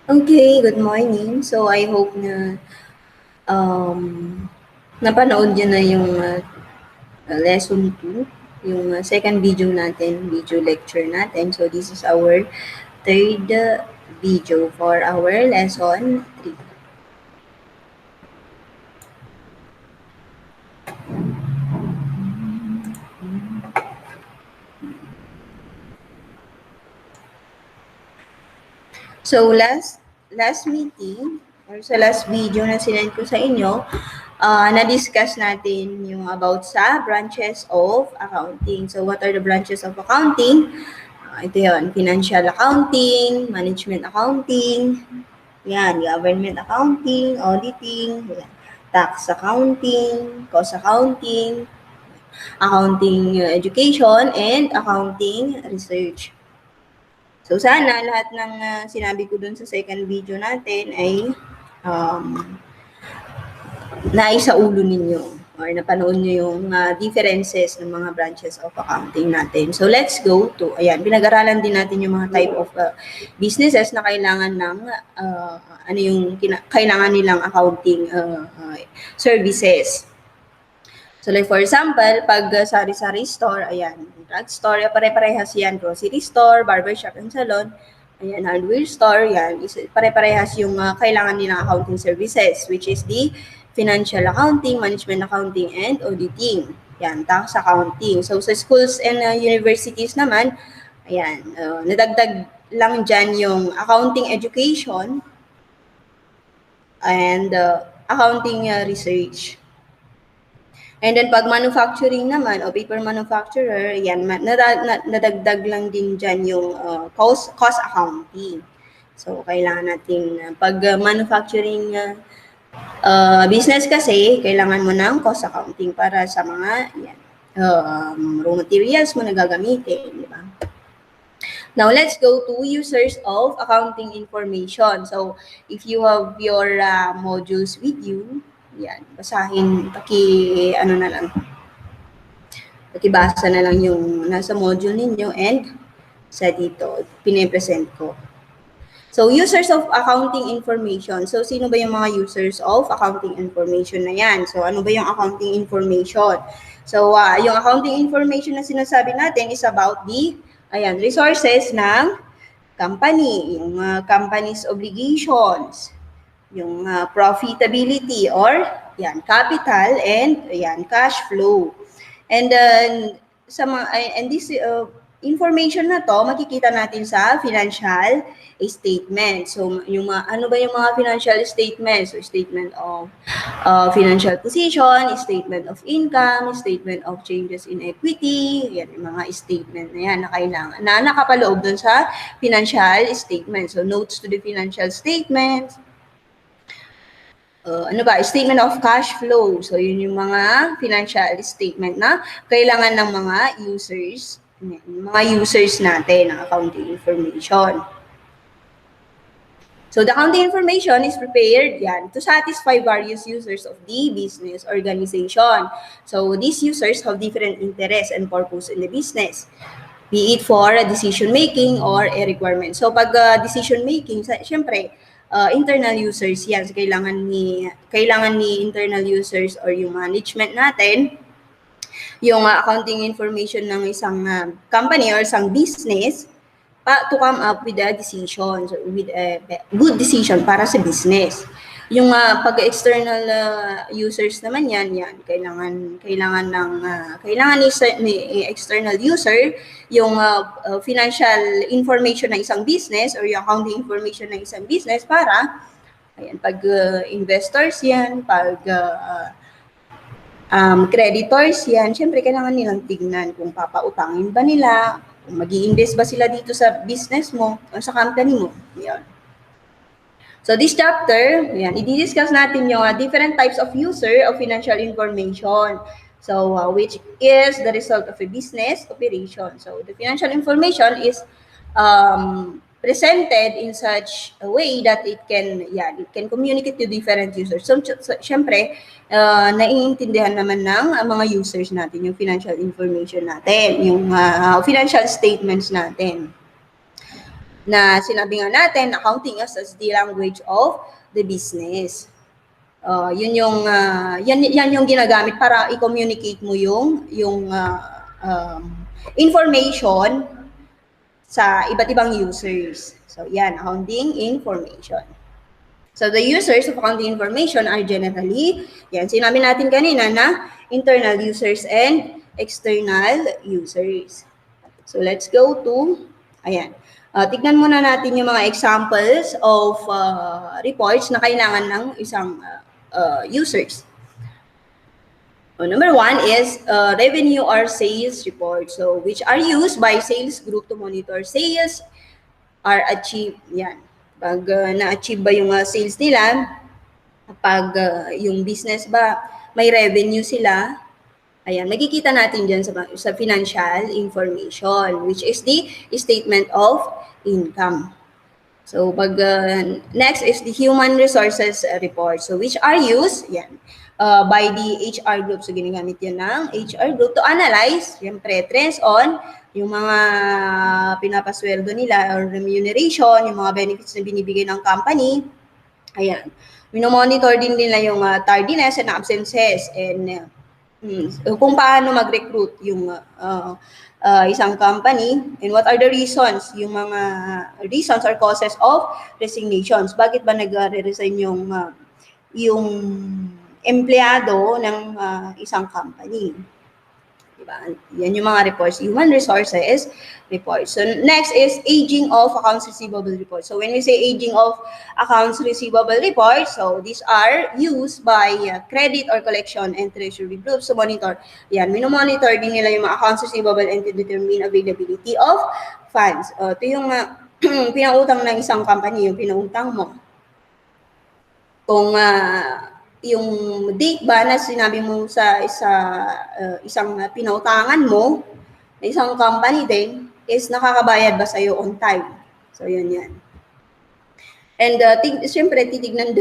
Okay, good morning. So I hope na um, napanood niyo na yung lesson 2, yung second video natin, video lecture natin. So this is our third video for our lesson 3. So last meeting or sa last video na sinend ko sa inyo, na-discuss natin yung about sa branches of accounting. So what are the branches of accounting? Ito yun, financial accounting, management accounting, yan, government accounting, auditing, yan, tax accounting, cost accounting, accounting education, and accounting research. So sana lahat ng sinabi ko dun sa second video natin ay naisaulo ninyo or napanood nyo yung differences ng mga branches of accounting natin. So let's go to, ayan, pinag-aralan din natin yung mga type of businesses na kailangan ng, kailangan nilang accounting services. So like for example, pag sari-sari store, ayan, drugstore, pare-parehas yan, grocery store, barbershop and salon, ayan, hardware store, yan, pare-parehas yung kailangan nilang accounting services, which is the financial accounting, management accounting, and auditing. Yan, tax accounting. So sa schools and universities naman, ayan, nadagdag lang dyan yung accounting education and accounting research. And then pag manufacturing naman o paper manufacturer, yan, nadagdag lang din dyan yung cost accounting. So kailangan natin, pag manufacturing business kasi, kailangan mo ng cost accounting para sa mga yan, raw materials mo na gagamitin, di ba? Now, let's go to users of accounting information. So, if you have your modules with you, yan, basahin, pakibasa na lang yung nasa module ninyo and sa dito, pinipresent ko. So, users of accounting information. So, sino ba yung mga users of accounting information na yan? So, ano ba yung accounting information? So, yung accounting information na sinasabi natin is about the, resources ng company, yung company's obligations, yung profitability or yan, capital and yan, cash flow. And then, this information na to, makikita natin sa financial statement. So, ano ba yung mga financial statements? So, statement of financial position, statement of income, statement of changes in equity, yan, yung mga statement na yan na kailangan, na nakapaloob dun sa financial statement. So, notes to the financial statements, statement of cash flow. So, yun yung mga financial statement na kailangan ng mga users natin ng accounting information. So, the accounting information is prepared yan to satisfy various users of the business organization. So, these users have different interests and purpose in the business, be it for decision-making or a requirement. So, pag decision-making, syempre, internal users yan. So, kailangan ni internal users or yung management natin, yung accounting information ng isang company or isang business to come up with a decision, so with a good decision para sa business. Yung pag-external users naman yan, kailangan ni external user yung financial information ng isang business or yung accounting information ng isang business para pag investors yan, pag creditors yan, syempre kailangan nilang tignan kung papautangin ba nila, kung mag-i-invest ba sila dito sa business mo o sa company mo. Yan. So this chapter, i-discuss natin yung different types of user of financial information. So which is the result of a business operation. So the financial information is presented in such a way that it can communicate to different users. So syempre, naiintindihan naman ng mga users natin yung financial information natin, yung financial statements natin. na sinabi nga natin, accounting as the language of the business. Yan yung ginagamit para i-communicate mo yung information sa iba't ibang users. So yan, accounting information. So the users of accounting information are generally, yan, sinabi natin kanina na internal users and external users. So let's go to, ayan. Tignan muna natin yung mga examples of reports na kailangan ng isang users. Number one is revenue or sales report. So which are used by sales group to monitor sales are achieved. Yan. Pag na-achieve ba yung sales nila, pag yung business ba may revenue sila, ayan, makikita natin dyan sa financial information, which is the statement of income. So, next is the human resources report. So, which are used, yan, by the HR group. So, ginagamit yan ng HR group to analyze, siyempre, trends on yung mga pinapasweldo nila or remuneration, yung mga benefits na binibigay ng company. Ayan. Minomonitor din nila yung tardiness and absences and kung paano mag-recruit yung isang company and what are the reasons, yung mga reasons or causes of resignations. Bakit ba nag-resign yung empleyado ng isang company? Diba? Yan yung mga reports, human resources reports. So next is aging of accounts receivable reports. So when we say aging of accounts receivable reports, so these are used by credit or collection and treasury groups to monitor. Yan, minomonitor din nila yung mga accounts receivable and to determine availability of funds. Ito yung pinautang ng isang company, yung pinautang mo. Kung yung date ba na sinabi mo sa isang pinautangan mo, na isang company din, is nakakabayad ba sa'yo on time? So, yun yan. And siyempre, titignan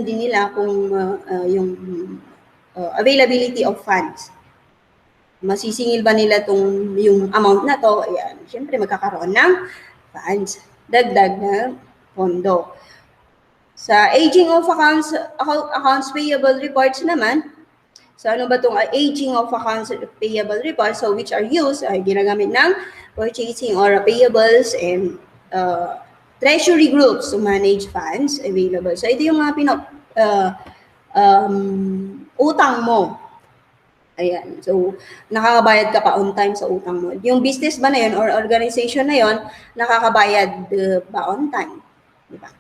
din nila kung yung availability of funds. Masisingil ba nila yung amount na to? Ayan. Siyempre, magkakaroon ng funds. Dagdag na pondo. Sa aging of accounts payable reports naman, so ano ba itong aging of accounts payable reports? So which are used, ginagamit ng purchasing or payables and treasury groups to manage funds available. So ito yung mga utang mo. Ayan. So, nakakabayad ka pa on time sa utang mo. Yung business ba na yun or organization na yun, nakakabayad ba on time? Diba?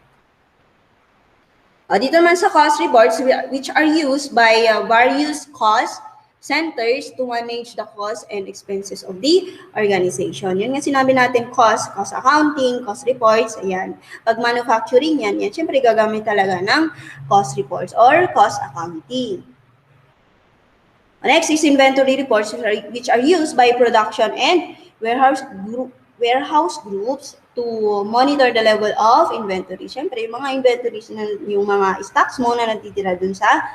Dito naman sa cost reports, which are used by various cost centers to manage the cost and expenses of the organization. Yun nga sinabi natin, cost accounting, cost reports, ayan. Pag manufacturing yan, syempre gagamit talaga ng cost reports or cost accounting. Next is inventory reports, which are used by production and warehouse groups to monitor the level of inventory. Siyempre, yung mga inventories, yung mga stocks mo na natitira dun sa,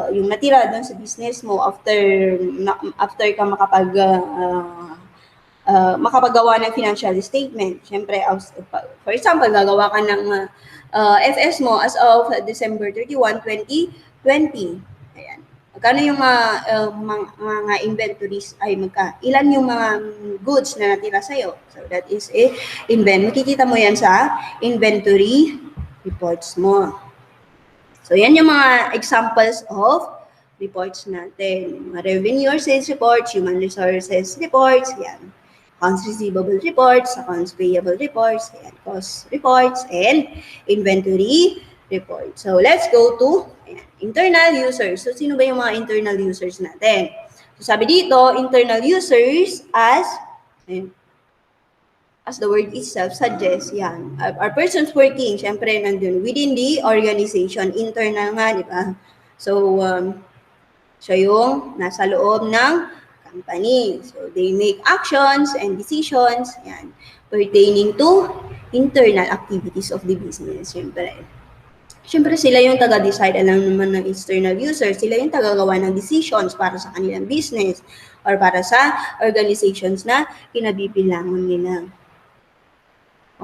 yung natira dun sa business mo after ka makapagawa ng financial statement. Siyempre, for example, gagawa ka ng FS mo as of December 31, 2020. Ayan. Magkano yung mga inventories ilan yung mga goods na natira sa'yo? So that is makikita mo yan sa inventory reports mo. So yan yung mga examples of reports natin. Mga revenue or sales reports, human resources reports, yan. Accounts receivable reports, accounts payable reports, yan. Cost reports, and inventory report. So, let's go to internal users. So, sino ba yung mga internal users natin? So, sabi dito, internal users as the word itself suggests, yan, are persons working, syempre, nandun, within the organization, internal nga, di ba? So, siya yung nasa loob ng company. So, they make actions and decisions, yan, pertaining to internal activities of the business, syempre. Siyempre, sila yung taga-decide. Alam naman ng external users, sila yung taga-gawa ng decisions para sa kanilang business or para sa organizations na kinabibilangan nila.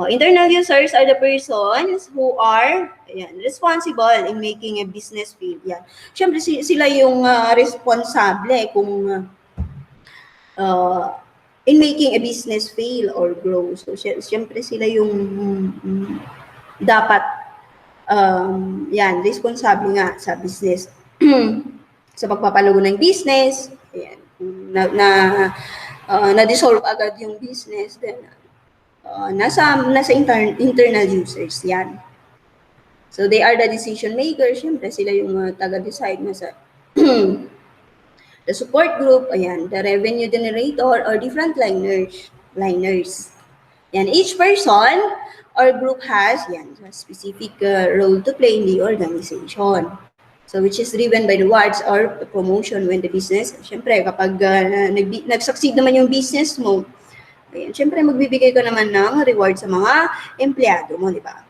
Internal users are the persons who are responsible in making a business fail. Yan. Siyempre, sila yung responsable kung in making a business fail or grow. So, siyempre sila yung dapat responsable nga sa business. Sa pagpapalago ng business, ayan, na-dissolve agad yung business, then nasa internal users yan. So, they are the decision makers. Siyempre, sila yung taga-decide na sa the support group, ayan, the revenue generator, or the frontliners. Yan, each person or group has a specific role to play in the organization. So, which is driven by the rewards or the promotion when the business, syempre, kapag nag-succeed naman yung business mo, ayan, syempre, magbibigay ka naman ng reward sa mga empleyado mo, di ba?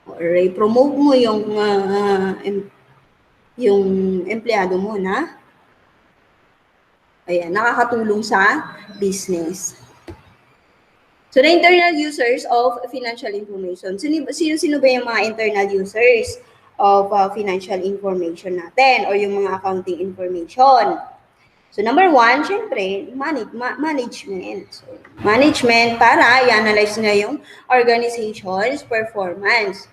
Or i-promote mo yung empleyado mo na nakakatulong sa business. So, the internal users of financial information. Sino ba yung mga internal users of financial information natin or yung mga accounting information? So, number one, syempre, management. So, management para i-analyze nila yung organization's performance.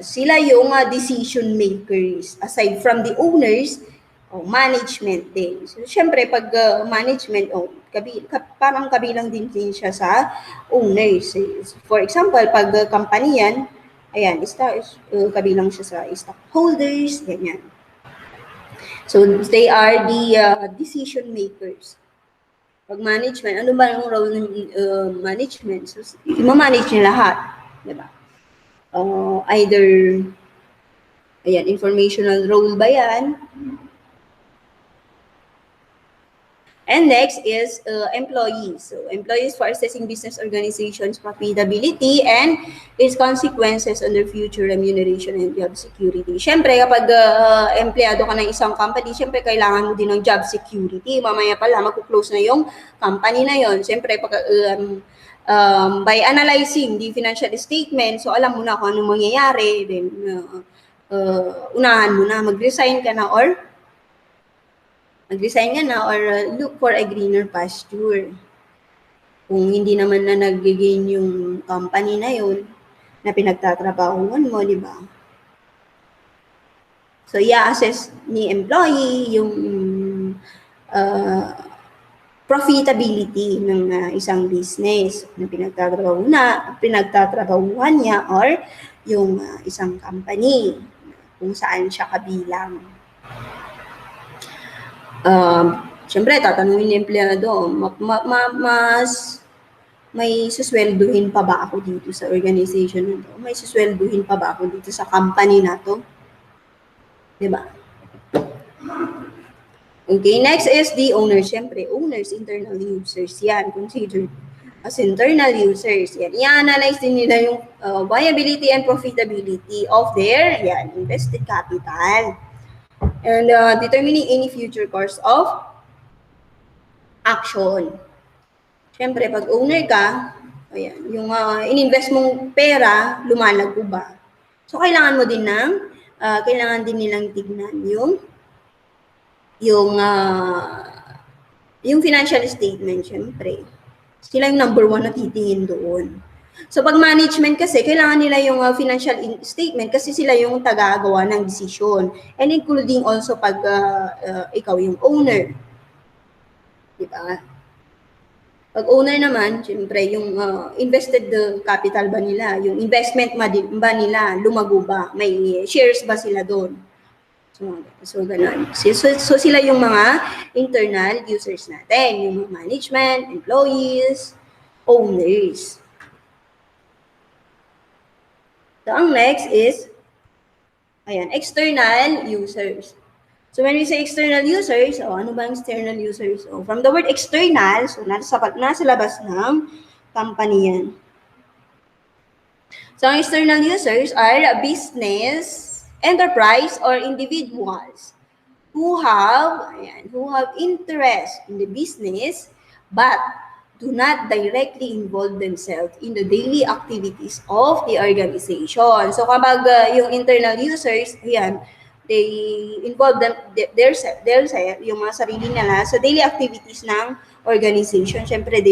Sila yung decision makers. Aside from the owners, management din. So, syempre, pag management, parang kabilang din siya sa owners. For example, pag company yan, ayan, kabilang siya sa stockholders, ganyan. So, they are the decision makers. Pag management, ano ba yung role ng management? So, i-manage niya lahat. Diba? Either, informational role ba yan? And next is employees. So, employees for assessing business organizations' profitability and its consequences on their future remuneration and job security. Siyempre, kapag empleyado ka ng isang company, siyempre, kailangan mo din ng job security. Mamaya pala, mag-close na yung company na yon. Siyempre, by analyzing the financial statement, so alam mo na kung anong mangyayari, then unahan mo na, mag-resign ka na or look for a greener pasture. Kung hindi naman na nag-gain yung company na yun na pinagtatrabahuan mo, di ba? So, i-assess ni employee yung profitability ng isang business na pinagtatrabahuan niya or yung isang company kung saan siya kabilang. Siyempre, tatanungin ni empleyado, mas may suswelduhin pa ba ako dito sa organization na to? May suswelduhin pa ba ako dito sa company na to? Diba? Okay, next is the owners. Siyempre, owners, internal users. Yan, considered as internal users. Yan, i-analyze din nila yung viability and profitability of their invested capital. And determining any future course of action. Siyempre, pag owner ka, yung in-invest mong pera, lumalago ba? So, kailangan din nilang tignan yung financial statement, siyempre. Sila yung number one na titingin doon. So, pag management kasi, kailangan nila yung financial statement kasi sila yung taga-gawa ng decision. And including also pag ikaw yung owner. Diba? Pag owner naman, siyempre, yung invested capital ba nila, yung investment ba nila, lumago ba, may shares ba sila doon. So ganun. So, sila yung mga internal users natin, yung mga management, employees, owners. So, ang next is, external users. So, when we say external users, ano ba ang external users? From the word external, so nasa labas ng company yan. So, ang external users are business, enterprise, or individuals who have interest in the business but do not directly involve themselves in the daily activities of the organization. So kapag yung internal users, ayan, they involve their yung mga sarili nila sa daily activities ng organization. Siyempre,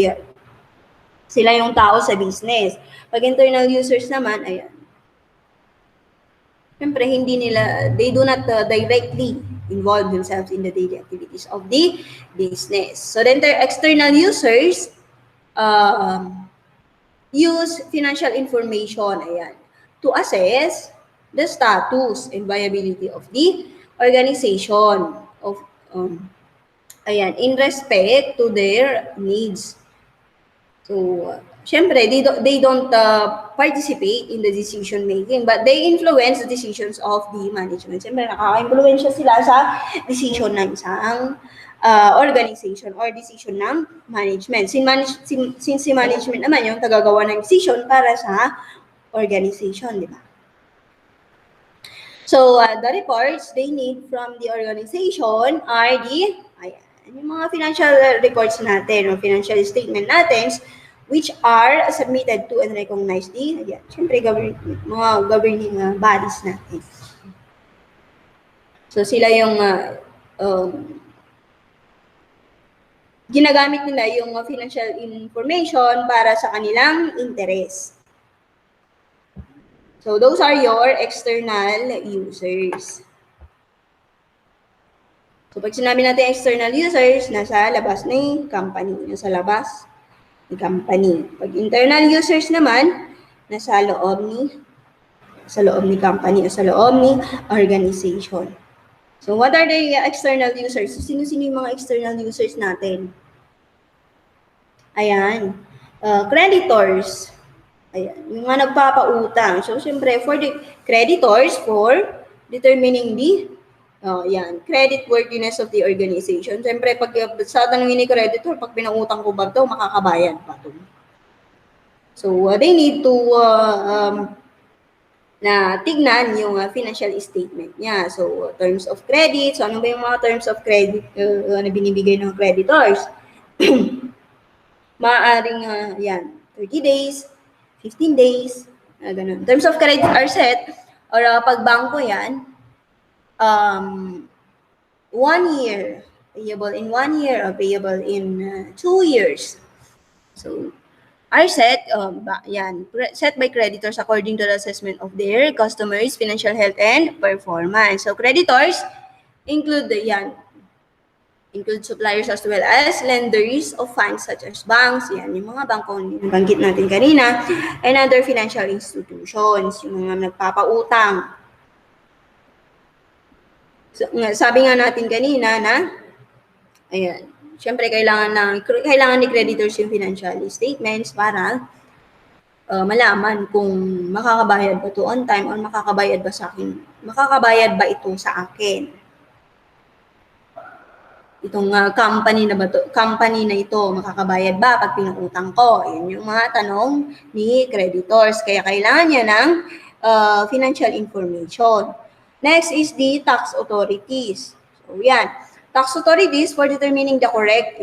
sila yung tao sa business. Pag internal users naman, ayan, siyempre, they do not directly involve themselves in the daily activities of the business. So then the external users use financial information, ayan, to assess the status and viability of the organization ayan, in respect to their needs. So, syempre, they don't participate in the decision making, but they influence the decisions of the management. Syempre, nakaka-influensya sila sa decision ng isang organization or decision ng management. Since si management naman yung tagagawa ng decision para sa organization, di ba? So, the reports they need from the organization are yung mga financial reports natin o financial statement natin which are submitted to and recognized syempre, mga governing bodies natin. So, sila yung ginagamit nila yung financial information para sa kanilang interest. So, those are your external users. So, pag sinabi natin external users, nasa labas ng company. Nasa labas ng company. Pag internal users naman, nasa loob ni company o sa loob ni organization. So, what are the external users? So, sino-sino yung mga external users natin? Ayan. Creditors. Ayan. Yung mga nagpapautang. So, siyempre, for the creditors, for determining the credit worthiness of the organization. Siyempre, pag sa tanongin ni creditor, pag pinautang ko ba ito, makakabayad pa ito. So, they need to na tignan yung financial statement niya. So, terms of credit. So, ano ba yung mga terms of credit na binibigay ng creditors? Maaaring, 30 days, 15 days, ganun. Terms of credit are set, or pag bangko yan, 1 year, payable in 1 year, or payable in 2 years. So, are set, set by creditors according to the assessment of their customers' financial health and performance. So, creditors include suppliers as well as lenders of funds such as banks, yung mga bangko yung banggit natin kanina, and other financial institutions, yung mga nagpapautang. So, sabi nga natin kanina na, ayan, syempre kailangan ni creditors yung financial statements para malaman kung makakabayad ba ito on time or makakabayad ba ito sa akin. Itong company na ito, makakabayad ba pag pinautang ko? Yan yung mga tanong ni creditors. Kaya kailangan niya ng financial information. Next is the tax authorities. So, yan. Tax authorities for determining the correct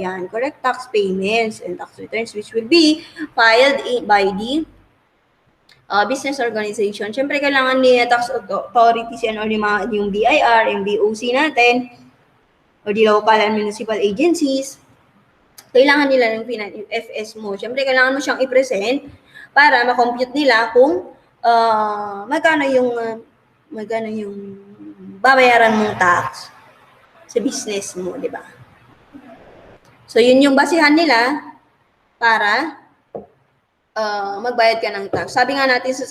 tax payments and tax returns which will be filed by the business organization. Siyempre, kailangan ni tax authorities yan or yung BIR, yung BOC natin, or the local and municipal agencies, kailangan nila ng FS mo. Siyempre, kailangan mo siyang i-present para ma-compute nila kung magkano yung babayaran mong tax sa business mo, di ba? So, yun yung basihan nila para magbayad ka ng tax. Sabi nga natin sa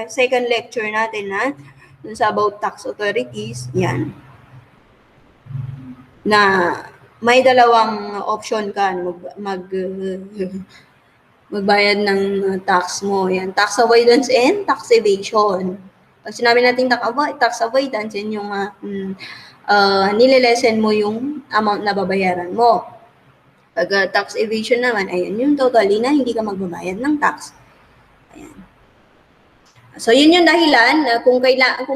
second lecture natin dun sa about tax authorities, yan, na may dalawang option ka magbayad ng tax mo. Yan, tax avoidance and tax evasion. Pag sinabi natin tax avoidance, yan yung nililesen mo yung amount na babayaran mo. Pag tax evasion naman, ayan, yung totally na hindi ka magbabayad ng tax. Ayan. So, yun yung dahilan kung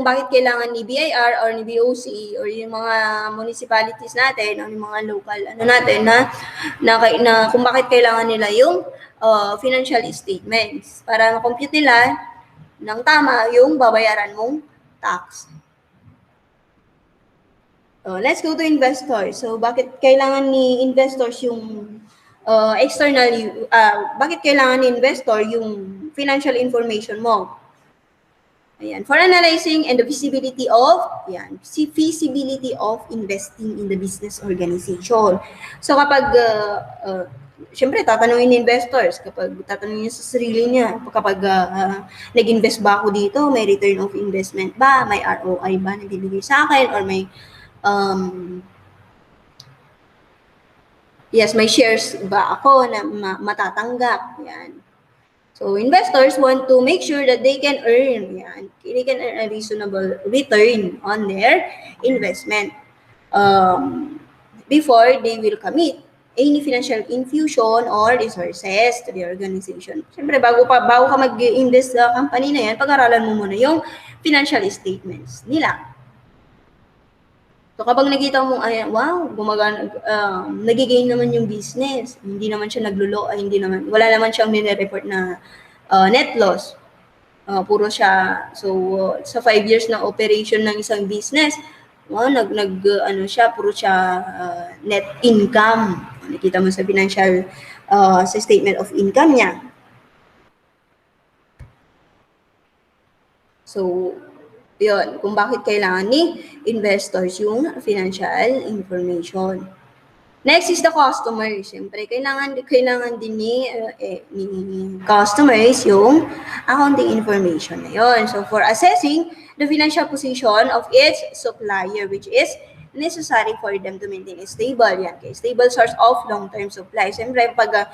bakit kailangan ni BIR or ni BOC or yung mga municipalities natin o yung mga local natin na kung bakit kailangan nila yung financial statements para ma-compute nila ng tama yung babayaran mong tax. Let's go to investors. So, bakit kailangan ni investors yung bakit kailangan ni investor yung financial information mo? Ayan, for analyzing and the feasibility of investing in the business organization. So kapag syempre tatanungin ni investors, kapag tatanungin niya sa sarili niya, kapag nag-invest ba ako dito, may return of investment ba, may ROI ba na bibigay sa akin, or may may shares ba ako na matatanggap. Yan. So, investors want to make sure that they can earn a reasonable return on their investment before they will commit any financial infusion or resources to the organization. Siyempre, bago ka mag-invest sa company na yan, pag-aralan mo muna yung financial statements nila. So, kapag nakita mo, wow, gumagana, nagigain naman yung business, hindi naman siya wala naman siyang nire-report na net loss. Puro siya, sa 5 years na operation ng isang business, puro siya net income. Nakita mo sa financial, sa statement of income niya. So, yun, kung bakit kailangan ni investors yung financial information. Next is the customers. Siyempre, kailangan din ni customers yung accounting information na yun. So, for assessing the financial position of each supplier, which is necessary for them to maintain a stable source of long-term supply. Siyempre, pag,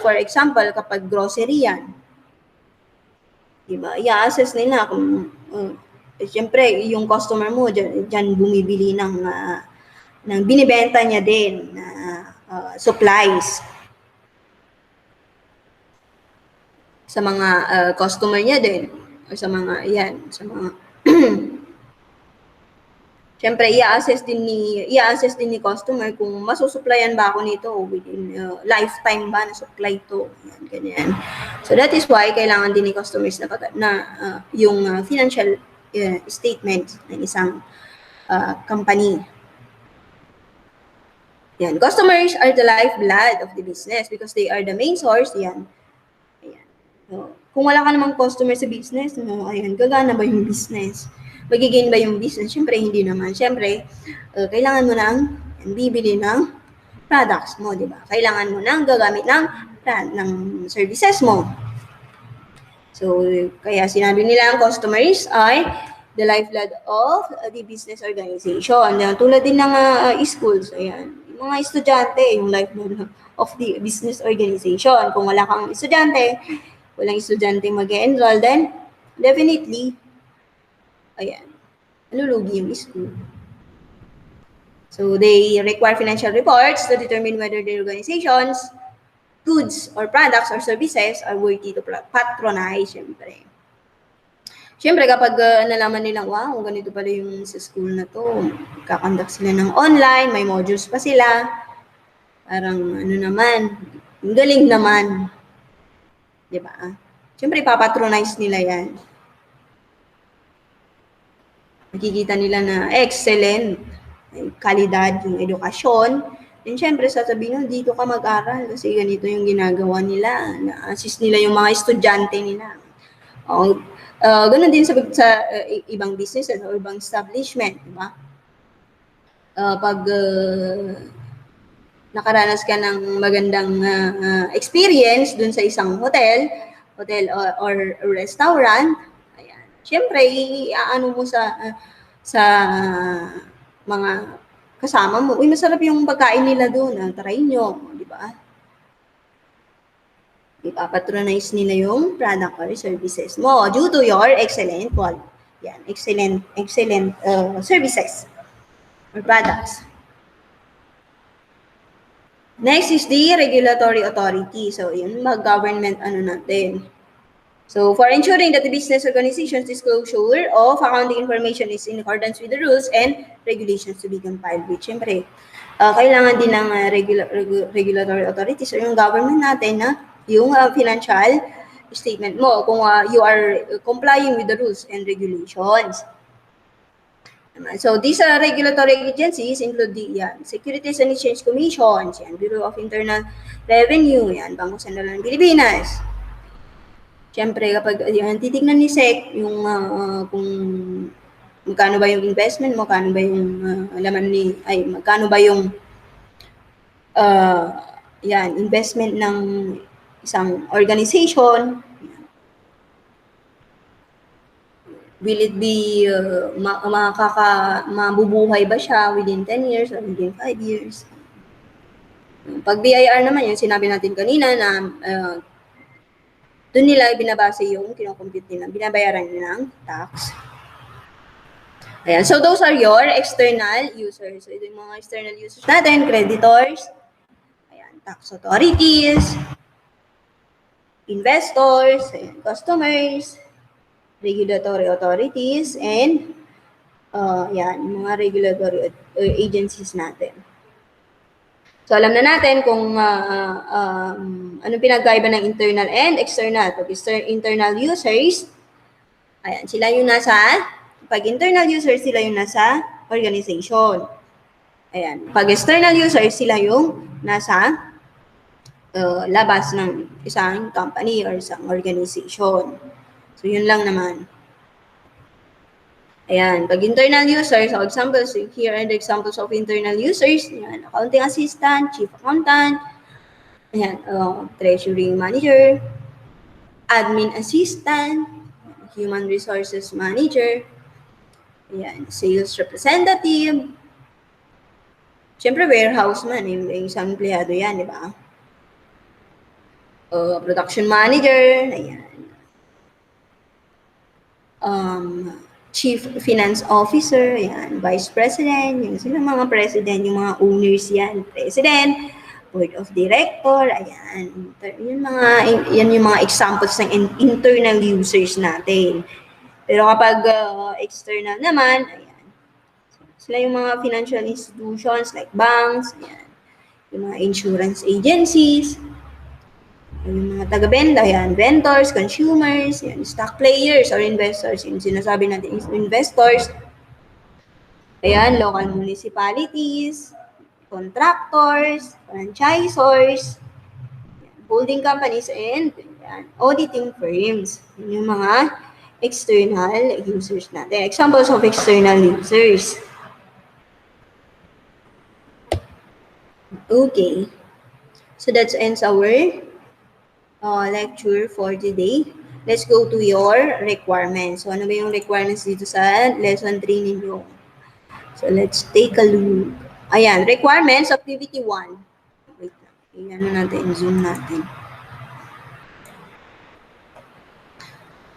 for example, kapag grocery yan, diba, i-assess nila kung, siyempre, yung customer mo, dyan bumibili ng binibenta niya din na supplies sa mga customer niya din o sa mga siyempre i-assess din ni customer kung masusuplayan ba ako nito within lifetime ba na supply to, ganyan. So that is why kailangan din ni customers na yung financial statement ng isang company. Yan. Customers are the lifeblood of the business because they are the main source. Yan. Ayan. So, kung wala ka namang customer sa business, gagana ba yung business? Magiging ba yung business? Siyempre, hindi naman. Siyempre, kailangan mo nang bibili ng products mo, di ba? Kailangan mo nang gagamit ng services mo. So, kaya sinabi nila ang customers ay the lifeblood of the business organization. Tulad din ng schools, ayan. Mga estudyante, yung lifeblood of the business organization. Kung wala kang estudyante, walang estudyante mag-enroll, then definitely, lulugi yung school. So, they require financial reports to determine whether the organization's goods or products or services are worthy to patronize, syempre. Siyempre, kapag nalaman nilang, wow, ganito pala yung sa school na to, kakandak sila ng online, may modules pa sila, parang naman, galing naman. Diba? Siyempre, papatronize nila yan. Nakikita nila na excellent, kalidad yung edukasyon, and siyempre, sasabihin, dito ka mag-aral kasi ganito yung ginagawa nila, na-assist nila yung mga estudyante nila. Ganun din sa ibang businesses o ibang establishment, di ba? Pag nakaranas ka ng magandang experience dun sa isang hotel or restaurant, ayan. Siyempre, iaano mo sa mga kasama mo, masarap yung pagkain nila dun, try nyo, di ba? Ipapatronize nila yung product or services mo due to your excellent quality. Yan, excellent services or products. Next is the regulatory authority. So, yun, government natin. So, for ensuring that the business organization's disclosure of accounting information is in accordance with the rules and regulations to be complied with, syempre, kailangan din ng regulatory authorities or yung government natin na yung financial statement mo kung you are complying with the rules and regulations. So, these regulatory agencies include the Securities and Exchange Commission, yan, Bureau of Internal Revenue, yan, Bangko Sentral ng Pilipinas. Siyempre, kapag yan, titignan ni SEC yung kung magkano ba yung investment mo, magkano ba yung magkano ba yung yan, investment ng isang organization. Will it be mabubuhay ba siya within 10 years or within 5 years? Pag BIR naman, yung sinabi natin kanina na doon nila binabase yung kinocompute nila, binabayaran nila ng tax. Ayan. So, those are your external users. So, ito yung mga external users natin, creditors, ayan, tax authorities, investors, ayan, customers, regulatory authorities, and yan, mga regulatory agencies natin. So, alam na natin kung anong pinagkaiba ng internal and external. Pag internal users, ayan, sila yung pag internal users, sila yung nasa organization. Ayan. Pag external users, sila yung nasa labas ng isang company or isang organization. So, yun lang naman. Ayan. Pag internal users, so examples, here are the examples of internal users. Ayan. Accounting assistant, chief accountant, ayan, treasury manager, admin assistant, human resources manager, ayan, sales representative, siyempre warehouse man, yung isang empleyado yan, di ba? Production manager, ayan. Chief Finance Officer, ayan, Vice President, yung sila mga President, yung mga owners yan, President, Board of Director, ayan. Yan yung mga examples ng internal users natin. Pero kapag external naman, ayan, sila yung mga financial institutions like banks, ayan, yung mga insurance agencies, yung mga taga-benta, yan, vendors, consumers, yan, stock players or investors, yung sinasabi natin investors, ayan, local municipalities, contractors, franchisors, yan, holding companies, and yan, auditing firms. Yun yung mga external users natin. Examples of external users. Okay. So that ends our lecture for today. Let's go to your requirements. So, ano ba yung requirements dito sa lesson 3 ninyo? So, let's take a look. Ayan, requirements, activity 1. Wait lang. Iyan natin, zoom natin.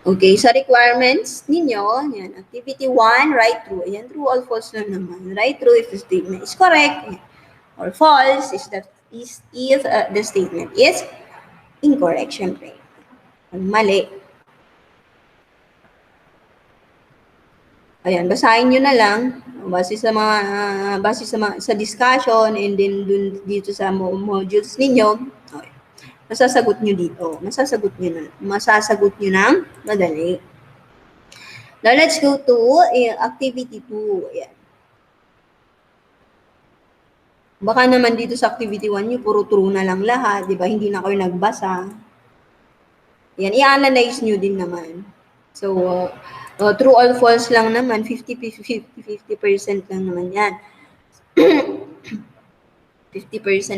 Okay, sa requirements ninyo, yan, activity 1, write true. Ayan, true or false na naman. Write true if the statement is correct, ayan, or false if the statement is incorrect, syempre. Mali. Ayan, basahin nyo na lang base sa discussion and then dun dito sa modules ninyo. Okay. Masasagot nyo dito. Masasagot nyo ng madali. Now, let's go to activity 2. Ayan. Baka naman dito sa activity 1 nyo, puro true na lang lahat. Di ba? Hindi na kayo nagbasa. Yan, i-analyze nyo din naman. So, true or false lang naman, 50% lang naman yan. 50%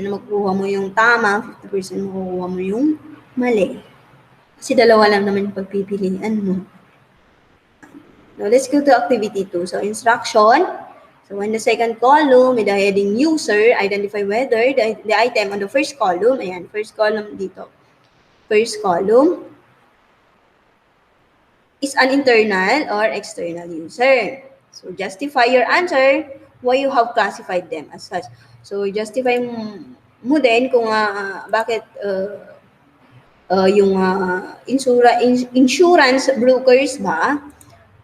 na makukuha mo yung tama, 50% makukuha mo yung mali. Kasi dalawa lang naman yung pagpipilian mo. Now, let's go to activity 2. So, instruction. So, in the second column, with the heading user, identify whether the item on the first column, ayan, first column dito. First column is an internal or external user. So, justify your answer why you have classified them as such. So, justify mo din kung bakit yung insurance brokers ba,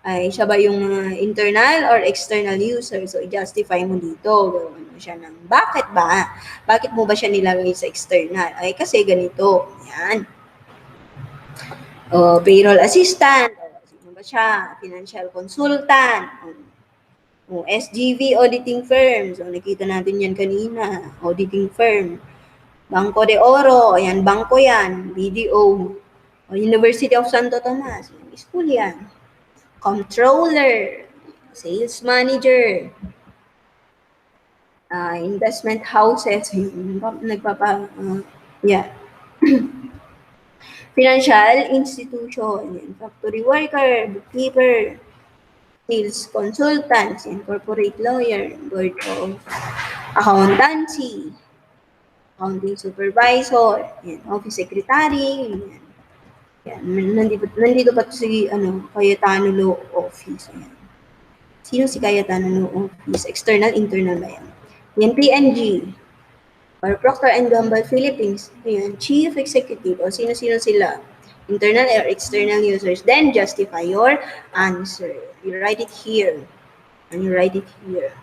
ay siya ba yung internal or external user? So, i-justify mo dito. Gawin mo siya ng, bakit ba? Bakit mo ba siya nilagay sa external? Ay, kasi ganito. Yan. O, payroll assistant. O, sino ba siya? Financial consultant. O, SGV auditing firm. So, nakita natin yan kanina. Auditing firm. Bangko de Oro. Ayan, bangko yan. BDO. O, University of Santo Tomas. School yan. Controller. Sales manager. Investment houses. Yeah. Financial institution. Yan. Factory worker. Bookkeeper. Sales consultants. Yan. Corporate lawyer. Board of accountancy. Accounting supervisor. Yan. Office secretary. Yan. Yan. Nandito pa si Cayetano Law Office. Yan. Sino si Cayetano Law Office? External, internal ba yan? Yan, PNG. Or Procter and Gamble Philippines. Ayan, Chief Executive. O sino-sino sila? Internal or external users. Then, justify your answer. You write it here. And you write it here.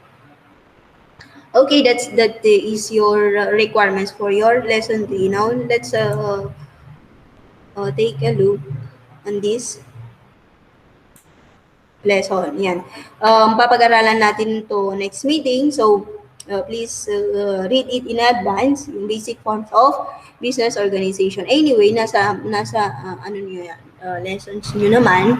Okay, that is your requirements for your lesson 3. Now, let's take a look on this lesson. Yan. Papag-aralan natin to next meeting. So, please read it in advance, yung basic forms of business organization. Anyway, nasa ano niyo yan, lessons niyo naman.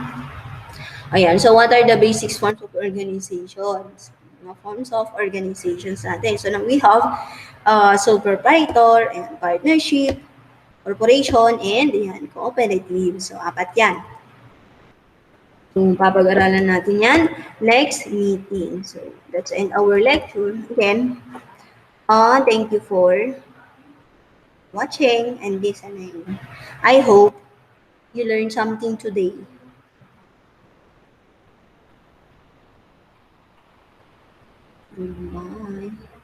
Ayan, so what are the basic forms of organizations? Mga forms of organizations natin. So, now we have sole proprietor and partnership, corporation, and yan, cooperative. So, 4 yan. So, papag-aralan natin yan next meeting. So, that's end our lecture. Again, thank you for watching and listening. I hope you learned something today. Bye.